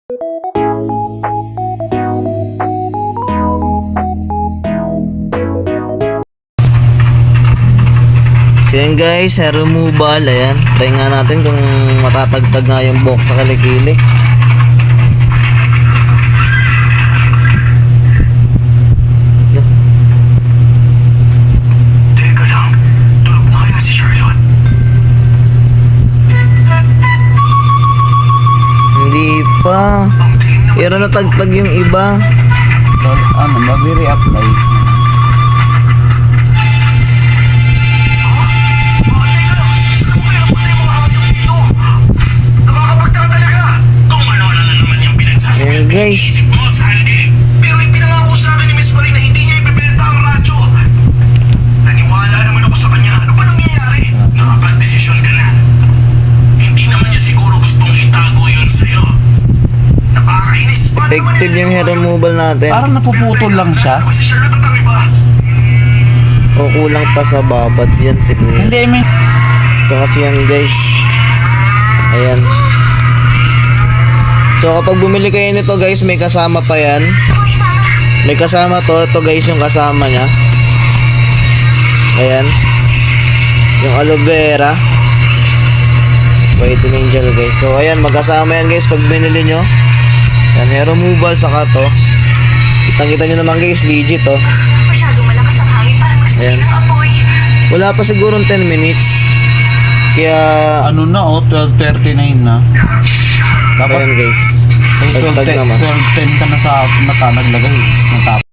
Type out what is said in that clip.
So yan guys, hair removal. Ayan, try nga natin kung matatagtag nga yung buhok sa kilikili. Teka lang, tulog na kaya si Charlotte? Hindi pa. Ang dilim naman. Pero natagtag yung iba. Mag-re-apply. Teka lang, meron pa tayong mga hayop dito. Nakakapagtaka talaga. Kung ano na naman yung pinagsasabi. Ayan guys. Isip mo, Sandy. Pero ipinangako sa akin ni Miss Marie na hindi niya ibebenta ang radyo. Naniwala naman ako sa kanya. Ano ba nangyayari? Nakapag-desisyon ka na. Hindi naman niya siguro gustong itago yun sa'yo. Nakakainis pa naman. Effective yung hair removal natin. Parang napuputol lang siya. Kasi Charlotte at ang iba. O kulang pa sa babad yan siguro. Hindi, I mean, Ito kasi yan guys. Ayan. So kapag bumili kayo nito guys, may kasama pa yan. May kasama to. Ito guys yung kasama nya. Ayan. Yung aloe vera. Whitening gel guys. So ayan, magkasama yan guys pag binili nyo. Yan, hair removal saka to. Kitang-kita nyo naman guys, legit to. Masyadong malakas ang hangin para Ayan. magsabi ng apoy. Wala pa siguro 10 minutes. Kaya ano na, 12:39 na. Dapat ayan guys. ay, Tagtag naman. 12:10 ka na sa mata naglagay. Natapos.